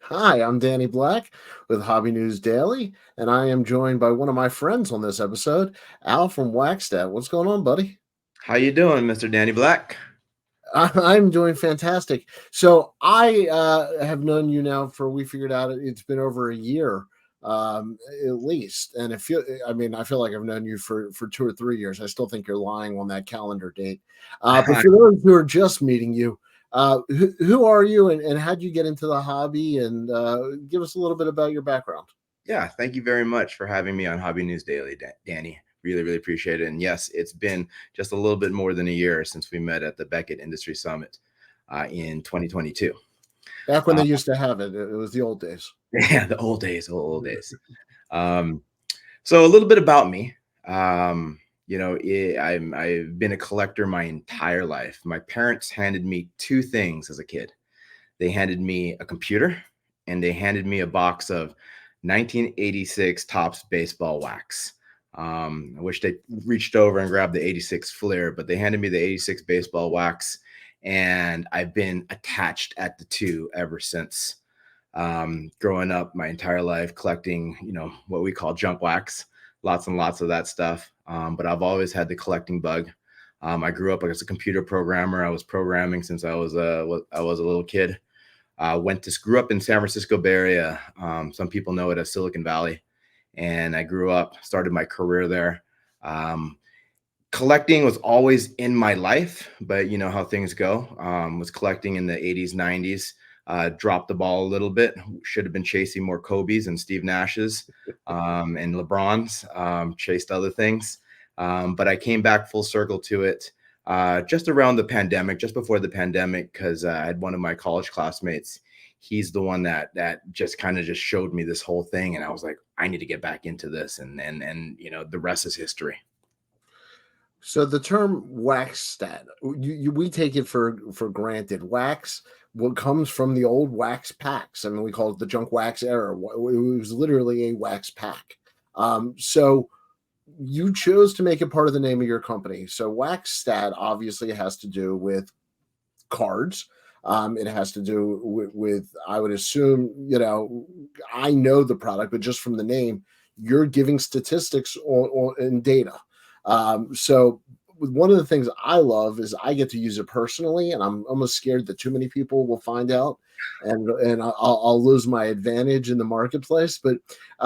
Hi, I'm Danny Black with Hobby News Daily, and I am joined by one of my friends on this episode, Al from Waxstat. What's going on, buddy? How you doing, Mr. Danny Black? I'm doing fantastic. So I have known you now for we figured out it's been over a year, at least, and I feel like I've known you for 2 or 3 years. I still think you're lying on that calendar date. But for those who are just meeting you, who are you, and how did you get into the hobby? And give us a little bit about your background. Yeah, thank you very much for having me on Hobby News Daily, Danny. Really, really appreciate it. And yes, it's been just a little bit more than a year since we met at the Beckett Industry Summit in 2022. Back when they Uh, used to have it, it was the old days. yeah, the old days, old days. Um, so a little bit about me. I've been a collector my entire life. My parents handed me two things as a kid. They handed me a computer and they handed me a box of 1986 Topps baseball wax. I wish they reached over and grabbed the 86 Fleer, but they handed me the 86 baseball wax, and I've been attached at the two ever since. Growing up my entire life collecting, what we call junk wax, lots and lots of that stuff. But I've always had the collecting bug. I grew up as a computer programmer. I was programming since I was a little kid. Grew up in San Francisco Bay Area. Some people know it as Silicon Valley, and I started my career there. Um, Collecting was always in my life, but you know how things go. Was collecting in the 80s, 90s. Dropped the ball a little bit. Should have been chasing more Kobe's and Steve Nash's and LeBron's. Chased other things, but I came back full circle to it just around the pandemic, just before the pandemic, because I had one of my college classmates. He's the one that just kind of just showed me this whole thing, and I was like, I need to get back into this, and the rest is history. So the term wax stat, we take it for granted. Wax, what comes from the old wax packs. I mean, we call it the junk wax era. It was literally a wax pack. So you chose to make it part of the name of your company. So wax stat obviously has to do with cards. It has to do with, I would assume, I know the product, but just from the name, you're giving statistics and data. So one of the things I love is I get to use it personally, and I'm almost scared that too many people will find out, and I'll lose my advantage in the marketplace. But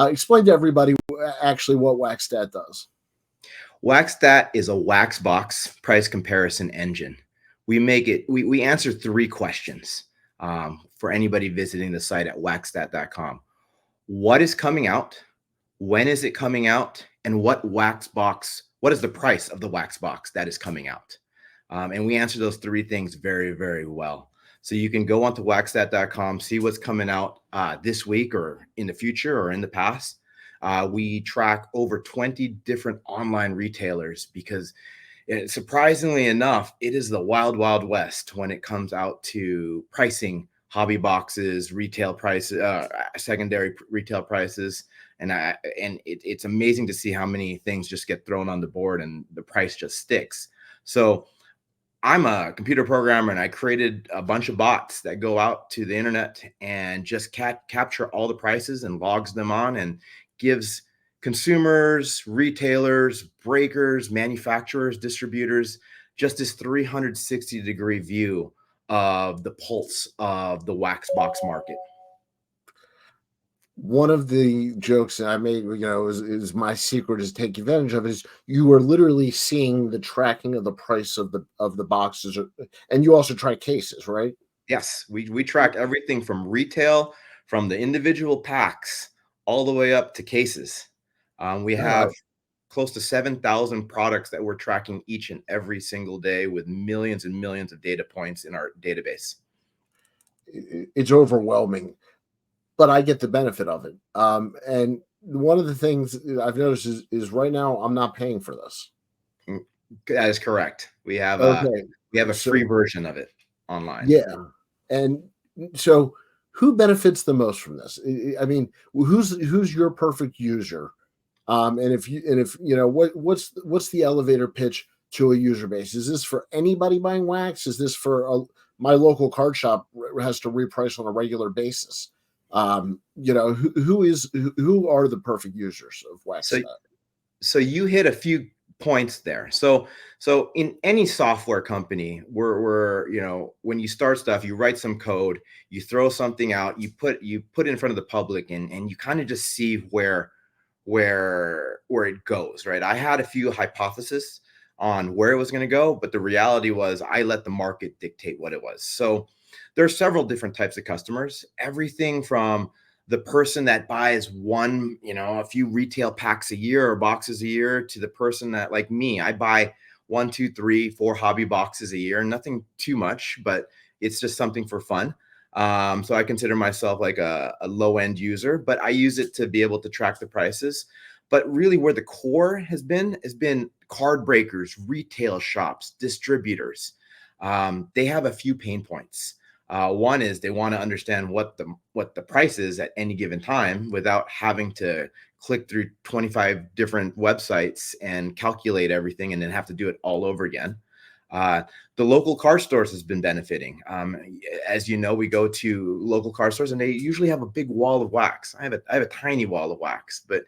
explain to everybody actually what WaxStat does. WaxStat is a wax box price comparison engine. We answer three questions for anybody visiting the site at waxstat.com. What is coming out? When is it coming out? And what is the price of the wax box that is coming out? And we answer those three things very, very well. So you can go onto waxstat.com, see what's coming out this week or in the future or in the past. We track over 20 different online retailers because surprisingly enough, it is the wild, wild west when it comes out to pricing hobby boxes, retail prices, secondary retail prices. It's amazing to see how many things just get thrown on the board and the price just sticks. So I'm a computer programmer, and I created a bunch of bots that go out to the internet and just capture all the prices and logs them on and gives consumers, retailers, breakers, manufacturers, distributors just this 360-degree view of the pulse of the wax box market. One of the jokes that I made, is my secret is take advantage of it, is you are literally seeing the tracking of the price of the boxes, and you also track cases, right? Yes, we track everything from retail, from the individual packs, all the way up to cases. We All right. have close to 7,000 products that we're tracking each and every single day with millions and millions of data points in our database. It's overwhelming, but I get the benefit of it. And one of the things I've noticed is right now I'm not paying for this. Mm, that is correct. Okay, We have a free so version of it online. yeah, and so who benefits the most from this? I mean, who's your perfect user? And if what's the elevator pitch to a user base? Is this for anybody buying wax? Is this for my local card shop has to reprice on a regular basis? Who are the perfect users of So Waxstat? so you hit a few points there. So in any software company, we're when you start stuff, you write some code, you throw something out, you put it in front of the public, and you kind of just see where it goes, right? I had a few hypotheses on where it was going to go, but the reality was I let the market dictate what it was. So there are several different types of customers, everything from the person that buys one, a few retail packs a year or boxes a year, to the person that, like me, I buy one, two, three, four hobby boxes a year, nothing too much, but it's just something for fun. So I consider myself like a low end user, but I use it to be able to track the prices. But really, where the core has been card breakers, retail shops, distributors. They have a few pain points. One is they want to understand what the price is at any given time without having to click through 25 different websites and calculate everything and then have to do it all over again. Uh, the local car stores has been benefiting. As you know, we go to local car stores and they usually have a big wall of wax. I have a tiny wall of wax, but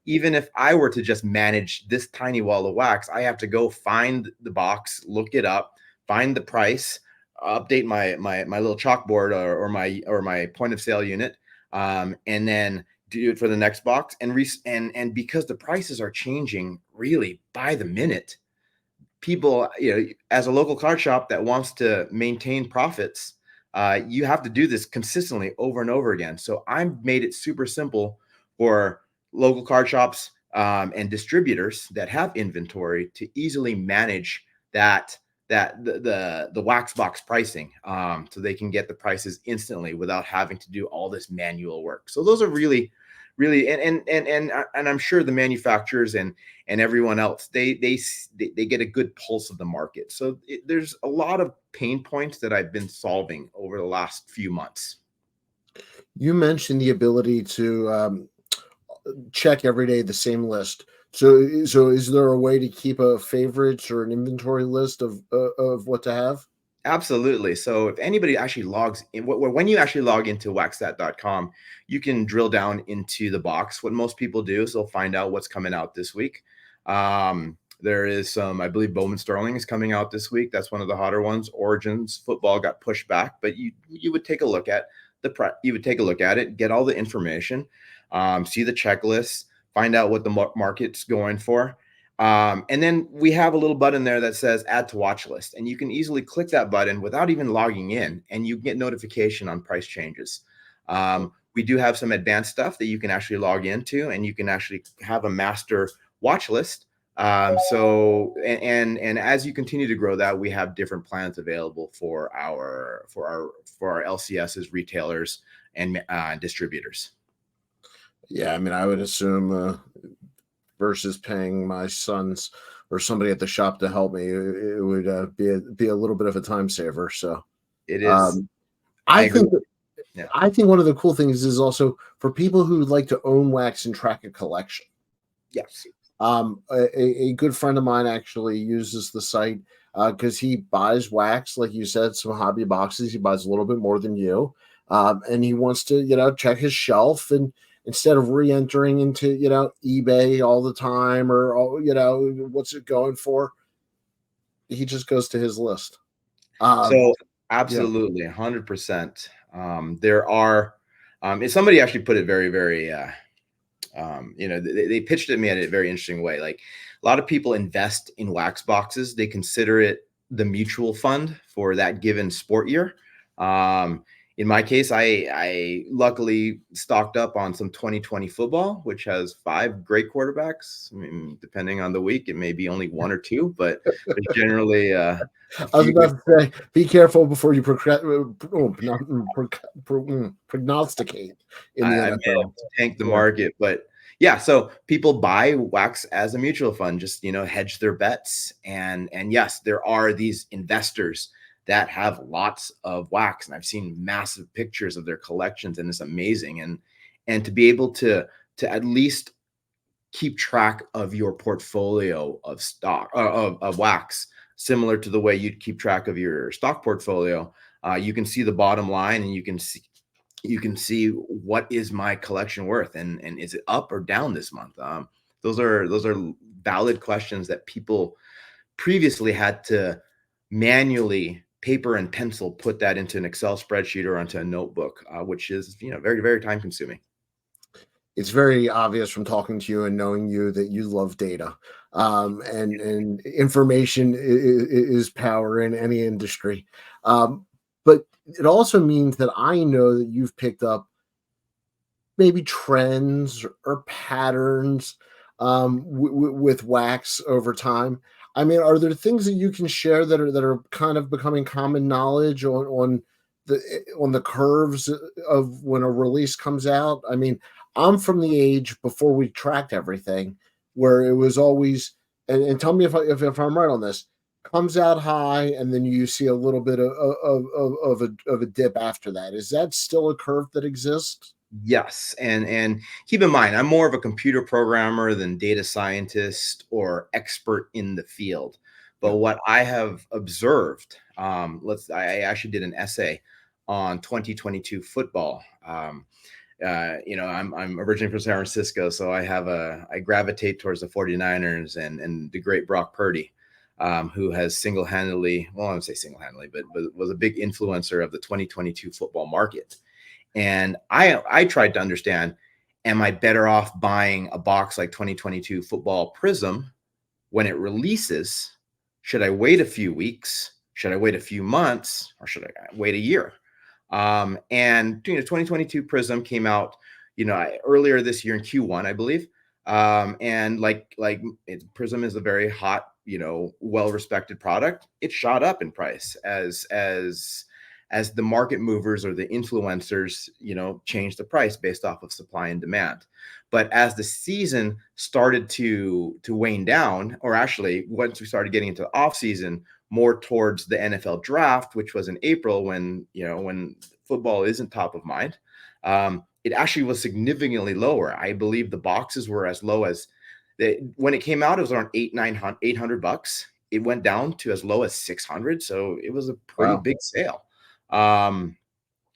even if I were to just manage this tiny wall of wax, I have to go find the box, look it up, find the price, update my little chalkboard or my point of sale unit, and then do it for the next box. And because the prices are changing really by the minute, people, as a local card shop that wants to maintain profits, you have to do this consistently over and over again. So I made it super simple for local card shops, and distributors that have inventory to easily manage the wax box pricing, so they can get the prices instantly without having to do all this manual work. So those are really, and I'm sure the manufacturers and everyone else, they get a good pulse of the market. So there's a lot of pain points that I've been solving over the last few months. You mentioned the ability to check every day the same list. So is there a way to keep a favorites or an inventory list of what to have? Absolutely. So if anybody actually logs in, when you actually log into waxstat.com, you can drill down into the box. What most people do is they'll find out what's coming out this week. There is some, I believe Bowman Sterling is coming out this week. That's one of the hotter ones. Origins football got pushed back, but you would take a look at you would take a look at it, get all the information, see the checklist, find out what the market's going for. And then we have a little button there that says add to watch list, and you can easily click that button without even logging in, and you get notification on price changes. We do have some advanced stuff that you can actually log into, and you can actually have a master watch list. And as you continue to grow that, we have different plans available for our LCSs, retailers, and distributors. Yeah, I mean, I would assume versus paying my sons or somebody at the shop to help me, it would be a little bit of a time saver. So It is. um, I I agree. think Yeah. I think one of the cool things is also for people who like to own wax and track a collection. Yes. A good friend of mine actually uses the site because he buys wax, like you said, some hobby boxes. He buys a little bit more than you, and he wants to, check his shelf, and instead of re-entering into, eBay all the time or what's it going for, he just goes to his list. Um, So yeah, absolutely, 100%. There are, and somebody actually put it very, very, they pitched it to me in a very interesting way. Like, a lot of people invest in wax boxes. They consider it the mutual fund for that given sport year. Um, in my case, I luckily stocked up on some 2020 football, which has 5 great quarterbacks. I mean, depending on the week, it may be only one or two, but there's generally a I was few. about to say, be careful before you prognosticate in the I may NFL. have tanked the Yeah. market, but yeah, so people buy wax as a mutual fund, just hedge their bets. And yes, there are these investors that have lots of wax, and I've seen massive pictures of their collections, and it's amazing. And to be able to at least keep track of your portfolio of stock, of wax, similar to the way you'd keep track of your stock portfolio. You can see the bottom line, and you can see what is my collection worth, and is it up or down this month. Those are valid questions that people previously had to manually paper and pencil put that into an Excel spreadsheet or onto a notebook, which is very very time consuming. It's very obvious from talking to you and knowing you that you love data, and information is power in any industry. But it also means that I know that you've picked up maybe trends or patterns with wax over time. I mean, are there things that you can share that are kind of becoming common knowledge on the curves of when a release comes out? I mean, I'm from the age before we tracked everything, where it was always, and tell me if I'm right on this, comes out high and then you see a little bit of a dip after that. Is that still a curve that exists? Yes, and keep in mind, I'm more of a computer programmer than data scientist or expert in the field. Yeah. But what I have observed, I actually did an essay on 2022 football. I'm originally from San Francisco, so I gravitate towards the 49ers and the great Brock Purdy, who has single-handedly, well, I don't say single-handedly, but was a big influencer of the 2022 football market. And I tried to understand, am I better off buying a box like 2022 Football Prism when it releases? Should I wait a few weeks? Should I wait a few months? Or should I wait a year? And 2022 Prism came out, earlier this year in Q1, I believe. And Prism is a very hot, well-respected product. It shot up in price as the market movers or the influencers, changed the price based off of supply and demand. But as the season started to wane down, or actually once we started getting into the off season, more towards the NFL draft, which was in April, when football isn't top of mind, it actually was significantly lower. I believe the boxes were as low as when it came out, it was around 800 bucks. It went down to as low as 600. So it was a pretty Wow. big sale. Um,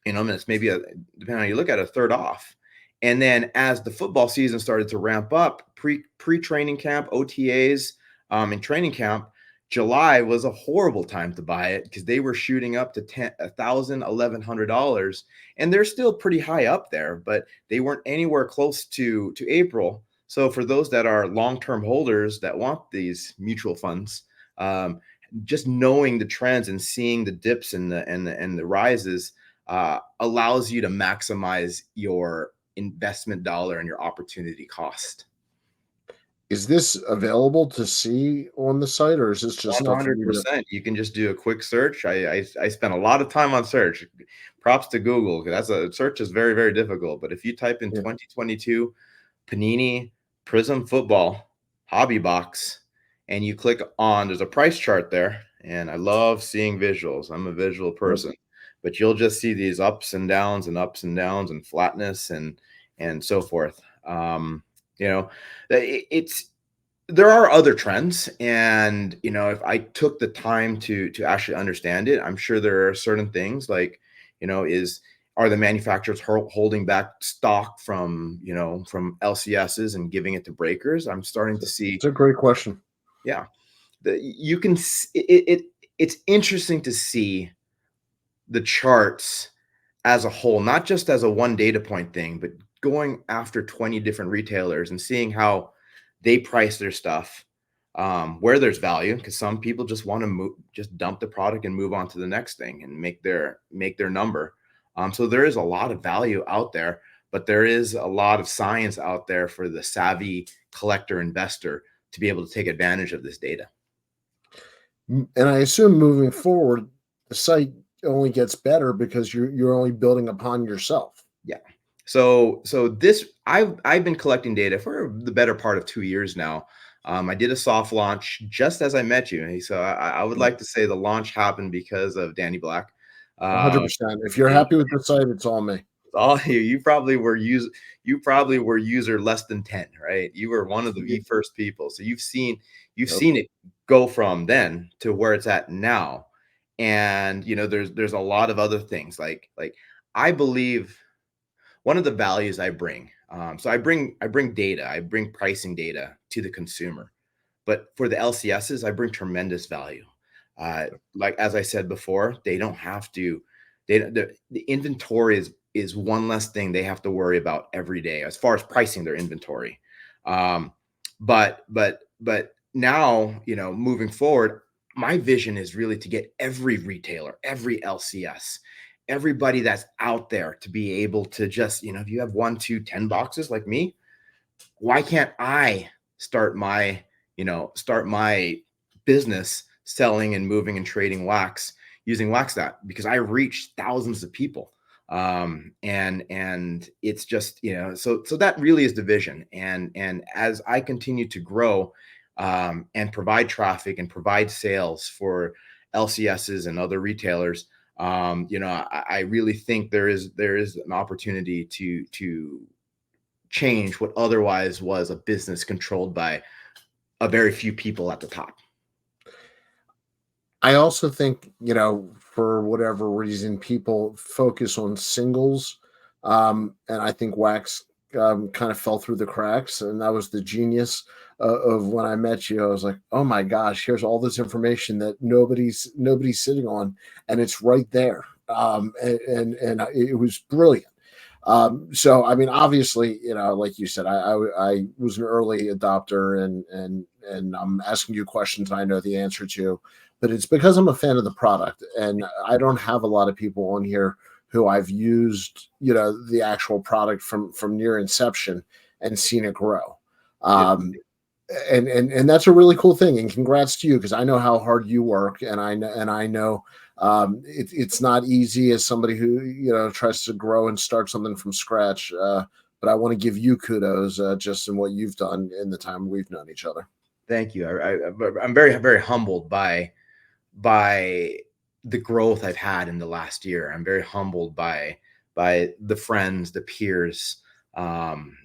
it's maybe depending on how you look at it, a third off. And then as the football season started to ramp up, pre-training camp, OTAs, and training camp, July was a horrible time to buy it because they were shooting up to $1,100, and they're still pretty high up there, but they weren't anywhere close to April. So for those that are long-term holders that want these mutual funds, just knowing the trends and seeing the dips and the rises allows you to maximize your investment dollar and your opportunity cost. Is this available to see on the site, or is this just stuff for me to? 100%. You can just do a quick search. I spent a lot of time on search. Props to Google, because search is very, very difficult. But if you type in Yeah. 2022 Panini Prism Football Hobby Box and you click on, there's a price chart there. And I love seeing visuals. I'm a visual person. But you'll just see these ups and downs and ups and downs and flatness and so forth. It's there are other trends, and if I took the time to actually understand it, I'm sure there are certain things like, are the manufacturers holding back stock from LCSs and giving it to breakers? I'm starting to see, It's a great question. yeah, you can it's interesting to see the charts as a whole, not just as a one data point thing, but going after 20 different retailers and seeing how they price their stuff, where there's value, because some people just want to just dump the product and move on to the next thing and make their number. So there is a lot of value out there, but there is a lot of science out there for the savvy collector investor to be able to take advantage of this data. And I assume moving forward, the site only gets better because you're only building upon yourself. Yeah. So this I've been collecting data for the better part of 2 years now. I did a soft launch just as I met you. So I would like to say the launch happened because of Danny Black. 100%. If you're happy with the site, it's all me. All you probably were user less than 10, right? You were one of the first people. So you've seen it go from then to where it's at now. And there's a lot of other things like I believe one of the values I bring. So I bring data, I bring pricing data to the consumer, but for the LCSs, I bring tremendous value. Like as I said before, they don't have to. The inventory is one less thing they have to worry about every day as far as pricing their inventory. Um, but now, moving forward, my vision is really to get every retailer, every LCS, everybody that's out there to be able to just, if you have 1, 2, 10 boxes like me, why can't I start my business selling and moving and trading wax using WaxStat, because I reach thousands of people. And it's just, so that really is the vision. And as I continue to grow, and provide traffic and provide sales for LCSs and other retailers, I really think there is an opportunity to change what otherwise was a business controlled by a very few people at the top. I also think, for whatever reason, people focus on singles. And I think wax kind of fell through the cracks. And that was the genius of when I met you. I was like, oh my gosh, here's all this information that nobody's sitting on, and it's right there. And it was brilliant. So I mean, obviously, like you said, I was an early adopter, and I'm asking you questions I know the answer to, but it's because I'm a fan of the product, and I don't have a lot of people on here who I've used, the actual product from near inception and seen it grow. And that's a really cool thing. And congrats to you, because I know how hard you work, and I know it's not easy as somebody who tries to grow and start something from scratch. But I want to give you kudos just in what you've done in the time we've known each other. Thank you. I'm very, very humbled by the growth I've had in the last year. I'm very humbled by the friends, the peers,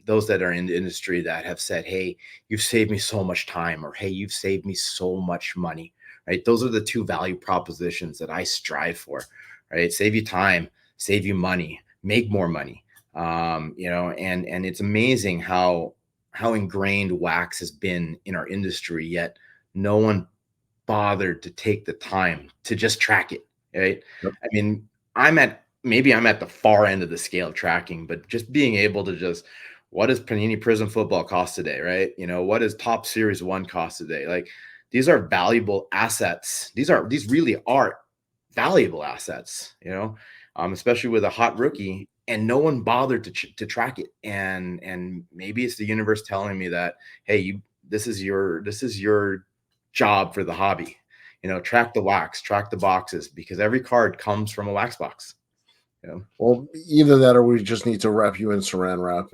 those that are in the industry that have said, hey, you've saved me so much time, or hey, you've saved me so much money, right? Those are the two value propositions that I strive for, right? Save you time, save you money, make more money. And it's amazing how ingrained wax has been in our industry, yet no one bothered to take the time to just track it, right? Yep. I mean, I'm at the far end of the scale of tracking, but just being able to just, what does Panini Prism football cost today, right? What does Top Series 1 cost today? Like, these are valuable assets. These really are valuable assets, especially with a hot rookie, and no one bothered to track it. And maybe it's the universe telling me that, hey, this is your job for the hobby. Track the wax, track the boxes, because every card comes from a wax box. Well, either that, or we just need to wrap you in saran wrap.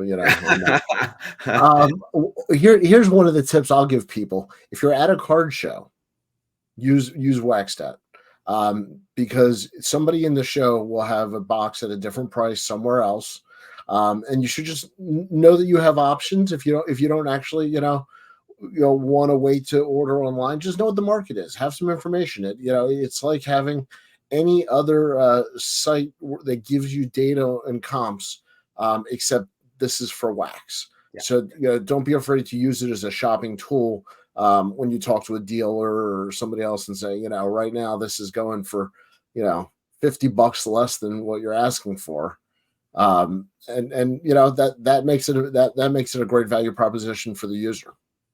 Here's one of the tips I'll give people: if you're at a card show, use WaxStat, because somebody in the show will have a box at a different price somewhere else, and you should just know that you have options. If you don't actually want to wait to order online, just know what the market is. Have some information. It's like having any other site that gives you data and comps, except this is for wax. Yeah. So don't be afraid to use it as a shopping tool when you talk to a dealer or somebody else and say, right now this is going for $50 less than what you're asking for. And that makes it a great value proposition for the user.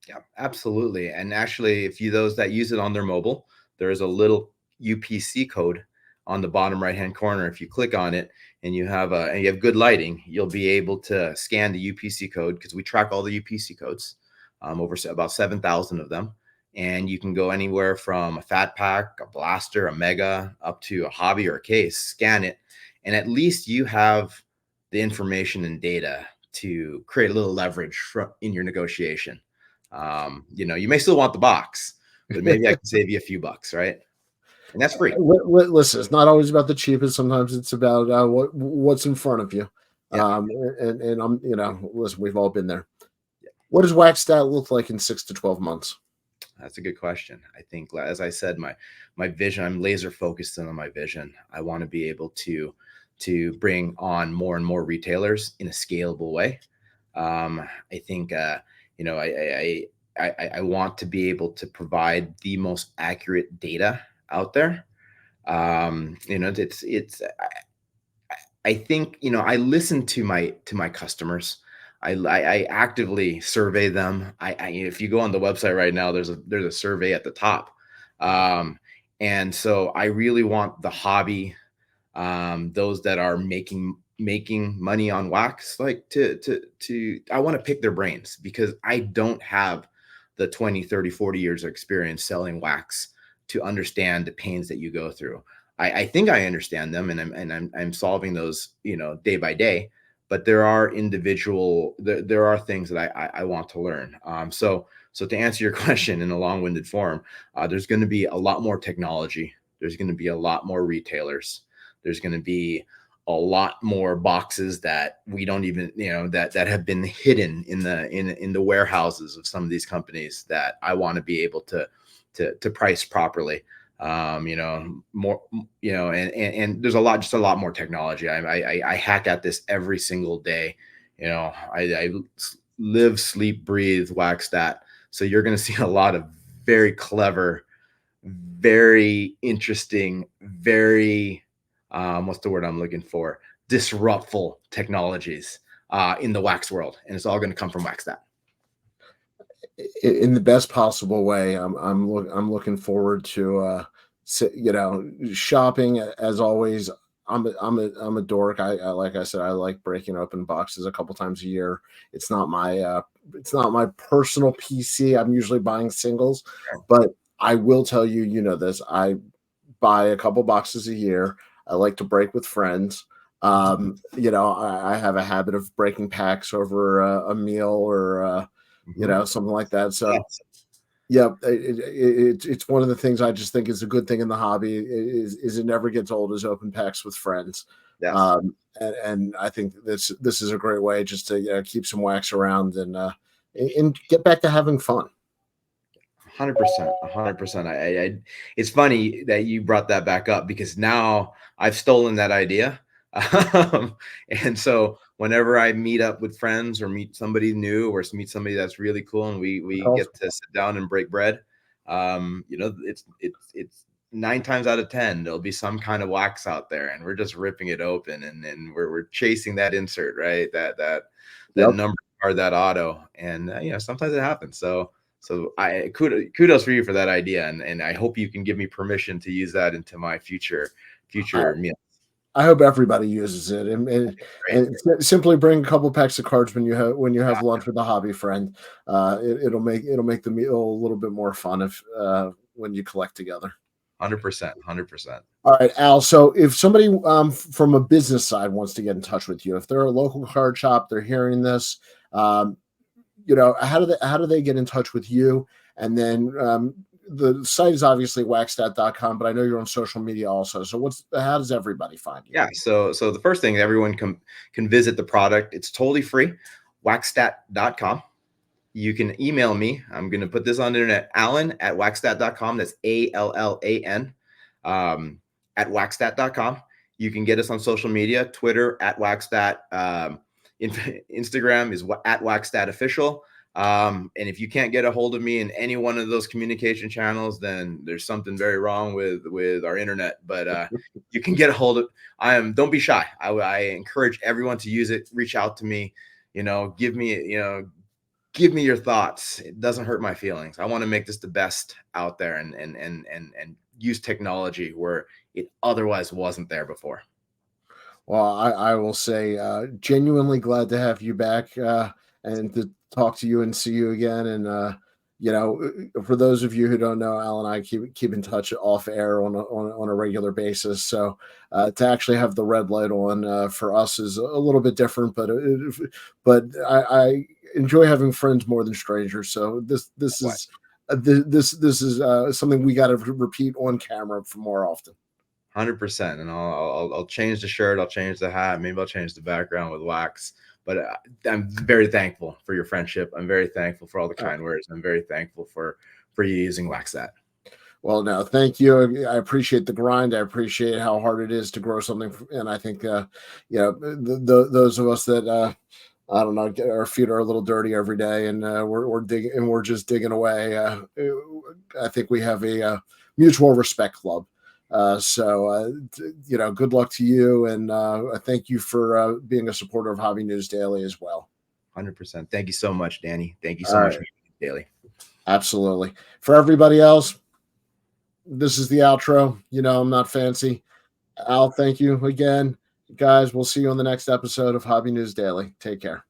Yeah, absolutely. And actually, those that use it on their mobile, there is a little UPC code on the bottom right hand corner. If you click on it and you have good lighting, you'll be able to scan the UPC code, because we track all the UPC codes, over about 7,000 of them. And you can go anywhere from a fat pack, a blaster, a mega, up to a hobby or a case. Scan it, and at least you have the information and data to create a little leverage in your negotiation. You may still want the box, but maybe I can save you a few bucks, right? And that's free. Listen, it's not always about the cheapest. Sometimes it's about what's in front of you. Yeah. And I'm, listen, we've all been there. Yeah. What does WaxStat look like in 6 to 12 months? That's a good question. I think, as I said, my vision, I'm laser focused on my vision. I want to be able to to bring on more and more retailers in a scalable way. I think you know I want to be able to provide the most accurate data out there. You know, I think, you know, I listen to my customers. I actively survey them. If you go on the website right now, there's a survey at the top, and so I really want the hobby, those that are making money on wax, like to I want to pick their brains because I don't have the 20, 30, 40 years of experience selling wax to understand the pains that you go through. I think I understand them, and I'm solving those, you know, day by day. But there are there are things that I want to learn. So to answer your question in a long-winded form, there's going to be a lot more technology. There's going to be a lot more retailers. There's going to be a lot more boxes that we don't even, you know, that have been hidden in the warehouses of some of these companies that I want to be able to price properly. You know, more, you know, and there's just a lot more technology. I hack at this every single day. You know, I live, sleep, breathe Waxstat. So you're going to see a lot of very clever, very interesting, very what's the word I'm looking for? Disruptful technologies in the wax world, and it's all going to come from Waxstat. In the best possible way. I'm looking forward to you know, shopping as always. I'm a dork. Like I said, I like breaking open boxes a couple times a year. It's not my personal PC. I'm usually buying singles, but I will tell you, you know this. I buy a couple boxes a year. I like to break with friends. You know, I have a habit of breaking packs over a meal or you know, something like that. So Yes. yeah, it's one of the things I just think is a good thing in the hobby is it never gets old as open packs with friends. Yes. And I think this is a great way just to, you know, keep some wax around and get back to having fun. 100%, 100%. It's funny that you brought that back up because now I've stolen that idea. And so whenever I meet up with friends or meet somebody new or meet somebody that's really cool and we Awesome. get to sit down and break bread, you know, it's 9 times out of 10 there'll be some kind of wax out there, and we're just ripping it open, and we're chasing that insert, right? That Yep. number or that auto, and you know, sometimes it happens. So I kudos for you for that idea, and I hope you can give me permission to use that into my future meal. I hope everybody uses it, Great. simply bring a couple packs of cards when you have lunch with a hobby friend. It'll make the meal a little bit more fun if when you collect together. 100%, 100%. All right, Al. So if somebody from a business side wants to get in touch with you, if they're a local card shop, they're hearing this, um, you know, how do they get in touch with you? And then the site is obviously waxstat.com, but I know you're on social media also. So how does everybody find you? Yeah. So the first thing, everyone can visit the product. It's totally free. Waxstat.com. You can email me. I'm going to put this on the internet. Allan@waxstat.com. That's ALLAN. At waxstat.com. You can get us on social media, Twitter @waxstat. Instagram is @waxstatofficial. And if you can't get a hold of me in any one of those communication channels, then there's something very wrong with our internet. But you can get a hold of. Don't be shy. I encourage everyone to use it. Reach out to me. You know, give me your thoughts. It doesn't hurt my feelings. I want to make this the best out there, and use technology where it otherwise wasn't there before. Well, I will say, genuinely glad to have you back and to talk to you and see you again. And you know, for those of you who don't know, Al and I keep in touch off air on a regular basis. So to actually have the red light on for us is a little bit different, but I enjoy having friends more than strangers. So this is this is something we got to repeat on camera for more often. 100%. And I'll change the shirt. I'll change the hat. Maybe I'll change the background with wax. But I'm very thankful for your friendship. I'm very thankful for all the kind words. I'm very thankful for you using Waxstat. Well, no, thank you. I appreciate the grind. I appreciate how hard it is to grow something, and I think, those of us that I don't know, our feet are a little dirty every day, and we're digging, and we're just digging away. I think we have a mutual respect club. Good luck to you, and I thank you for being a supporter of Hobby News Daily as well. 100%. Thank you so much, Danny. Thank you so All much right. for Daily. Absolutely. For everybody else, this is the outro. I'm not fancy. Al, thank you again. Guys, we'll see you on the next episode of Hobby News Daily. Take care.